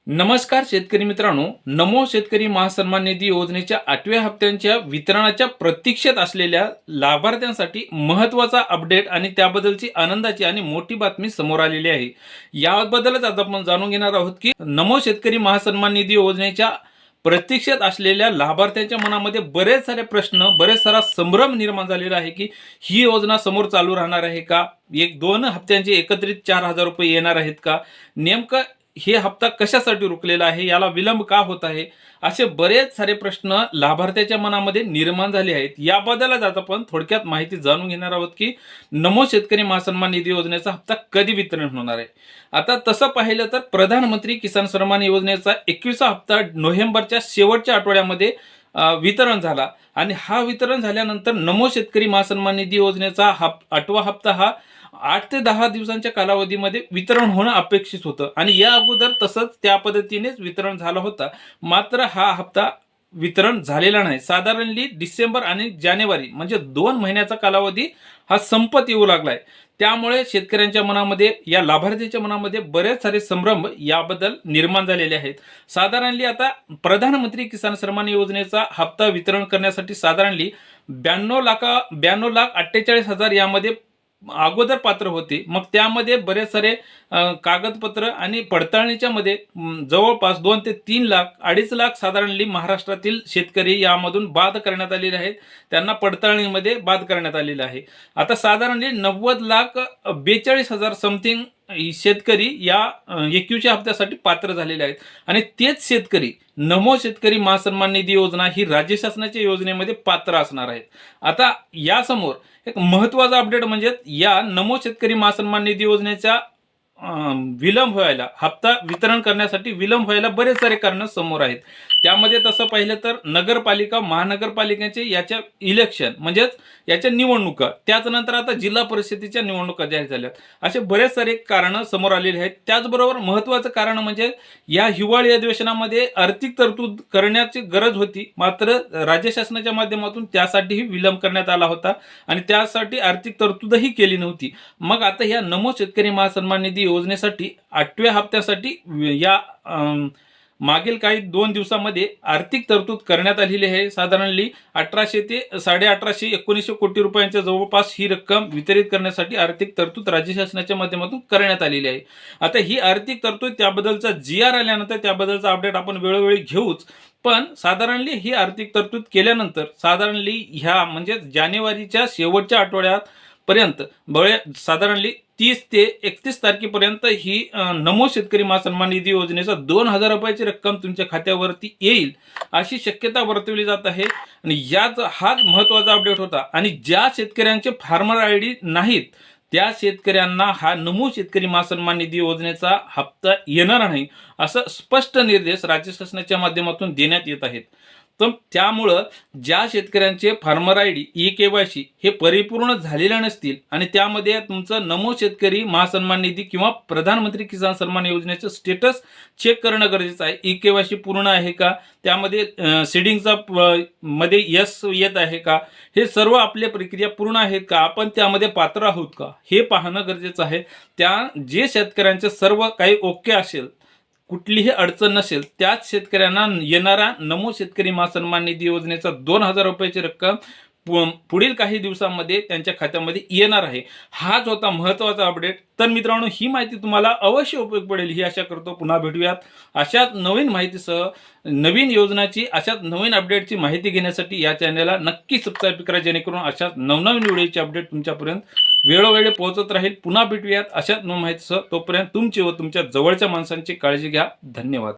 नमस्कार शेतकरी मित्रांनो, नमो शेतकरी महासन्मान निधी योजनेच्या 8व्या हप्त्यांच्या वितरणाच्या प्रतीक्षेत असलेल्या लाभार्थ्यांसाठी महत्त्वाचा अपडेट आणि त्याबद्दलची आनंदाची आणि मोठी बातमी समोर आलेली आहे। याबद्दलच आज आपण जाणून घेणार आहोत की नमो शेतकरी महासन्मान निधी योजनेच्या प्रतीक्षेत असलेल्या लाभार्थ्यांच्या मनामध्ये बरेच सारे प्रश्न, बरेच सारा संभ्रम निर्माण झालेला आहे की ही योजना समोर चालू राहणार आहे का, एक दोन हप्त्यांचे एकत्रित 4,000 रुपये येणार आहेत का, नेमकं हे हप्ता कशासाठी रुकलेला आहे, याला विलंब का होत आहे, असे बरेच सारे प्रश्न लाभार्थ्याच्या मनामध्ये निर्माण झाले आहेत। याबद्दलच आज आपण थोडक्यात माहिती जाणून घेणार आहोत की नमो शेतकरी महासन्मान निधी योजनेचा हप्ता कधी वितरण होणार आहे। आता तसं पाहिलं तर प्रधानमंत्री किसान सन्मान योजनेचा 21वा हप्ता नोव्हेंबरच्या शेवटच्या आठवड्यामध्ये वितरण झाला आणि हा वितरण झाल्यानंतर नमो शेतकरी महासन्मान निधी योजनेचा 8वा हप्ता हा 8 ते 10 दिवसांच्या कालावधीमध्ये वितरण होणं अपेक्षित होतं आणि या अगोदर तसंच त्या पद्धतीनेच वितरण झाला होता। मात्र हा हप्ता वितरण झालेला नाही। साधारणली डिसेंबर आणि जानेवारी म्हणजे 2 महिन्याचा कालावधी हा संपत येऊ लागलाय। त्यामुळे शेतकऱ्यांच्या मनामध्ये, या लाभार्थ्यांच्या मनामध्ये बरेच सारे संभ्रम याबद्दल निर्माण झालेले आहेत। साधारणली आता प्रधानमंत्री किसान सन्मान योजनेचा हप्ता वितरण करण्यासाठी साधारणली 92,48,000 यामध्ये अगोदर पात्र होते। मग त्यामध्ये बरेच सारे कागदपत्र आणि पडताळणीच्या मध्ये जवळपास 2 ते 3 लाख, 2.5 लाख साधारणली महाराष्ट्रातील शेतकरी यामधून बाद करण्यात आलेले आहेत, त्यांना पडताळणीमध्ये बाद करण्यात आलेले आहे। आता साधारणली 90,42,000 समथिंग शेतकरी या 21व्या हप्त्यासाठी पात्र झालेले आहेत आणि तेच शेतकरी नमो शेतकरी महासन्मान निधी योजना ही राज्य शासनाच्या योजनेमध्ये पात्र असणार आहेत। आता यासमोर एक महत्त्वाचा अपडेट म्हणजे या नमो शेतकरी महासन्मान निधी योजनेच्या विलंब व्हायला, हप्ता वितरण करण्यासाठी विलंब व्हायला बरेच सारे कारण समोर आहेत। त्यामध्ये तसं पाहिलं तर नगरपालिका, महानगरपालिकेचे याच्या इलेक्शन म्हणजेच याच्या निवडणुका, त्याचनंतर आता जिल्हा परिषदेच्या निवडणुका जाहीर झाल्यात, असे बरेच सारे कारण समोर आलेले आहेत। त्याचबरोबर महत्त्वाचं कारण म्हणजे या हिवाळी अधिवेशनामध्ये आर्थिक तरतूद करण्याची गरज होती, मात्र राज्य शासनाच्या माध्यमातून त्यासाठीही विलंब करण्यात आला होता आणि त्यासाठी आर्थिक तरतूदही केली नव्हती। मग आता या नमो शेतकरी महासन्मान निधी योजनेसाठी 8व्या हप्त्यासाठी या मागील काही 2 दिवसामध्ये आर्थिक तरतूद करण्यात आलेली आहे। साधारणली 1800 ते 1850 1900 कोटी रुपयांच्या जवळपास ही रक्कम वितरित करण्यासाठी आर्थिक तरतूद राज्य शासनाच्या माध्यमातून करण्यात आलेली आहे। आता ही आर्थिक तरतूद, त्याबद्दलचा GR आल्यानंतर त्याबद्दलचा अपडेट आपण वेळोवेळी घेऊच, पण साधारणली ही आर्थिक तरतूद केल्यानंतर साधारणली ह्या म्हणजे जानेवारीच्या शेवटच्या आठवड्यात पर्यंत साधारणली 30 ते 31 तारखेपर्यंत ही नमो शेतकरी महासन्मान निधी योजनेचा 2,000 रुपयाची रक्कम तुमच्या खात्यावरती येईल अशी शक्यता वर्तवली जात आहे। आणि हाच महत्त्वाचा अपडेट होता आणि ज्या शेतकऱ्यांचे फार्मर ID नाहीत त्या शेतकऱ्यांना हा नमो शेतकरी महासन्मान निधी योजनेचा हप्ता येणार नाही असं स्पष्ट निर्देश राज्य शासनाच्या माध्यमातून देण्यात येत आहेत। तर त्यामुळं ज्या शेतकऱ्यांचे फार्मर ID eKYC हे परिपूर्ण झालेले नसतील आणि त्यामध्ये तुमचं नमो शेतकरी महासन्मान निधी किंवा प्रधानमंत्री किसान सन्मान योजनेचं स्टेटस चेक करणं गरजेचं आहे। eKYC पूर्ण आहे का, त्यामध्ये सीडिंगचा मध्ये यस येत आहे का, हे सर्व आपल्या प्रक्रिया पूर्ण आहेत का, आपण त्यामध्ये पात्र आहोत का, हे पाहणं गरजेचं आहे। जे शेतकऱ्यांचे सर्व काही ओके असेल, कुठलीही अडचण नसेल, त्याच शेतकऱ्यांना येणारा नमो शेतकरी महासन्मान निधी योजनेचा 2,000 रुपयाची रक्कम पुढील काही दिवसांमध्ये त्यांच्या खात्यामध्ये येणार आहे। हाच होता महत्त्वाचा अपडेट। तर मित्रांनो, ही माहिती तुम्हाला अवश्य उपयोग पडेल ही आशा करतो। पुन्हा भेटूयात अशाच नवीन माहितीसह, नवीन योजनाची, अशाच नवीन अपडेटची माहिती घेण्यासाठी या चॅनलला नक्की सबस्क्राईब करा, जेणेकरून अशाच नवनवीन व्हिडिओची अपडेट तुमच्यापर्यंत वेळोवेळी पोहोचत राहील। पुन्हा भेटूयात अशाच नवीन माहितीसह। तोपर्यंत तुमची व तुमच्या जवळच्या माणसांची काळजी घ्या। धन्यवाद।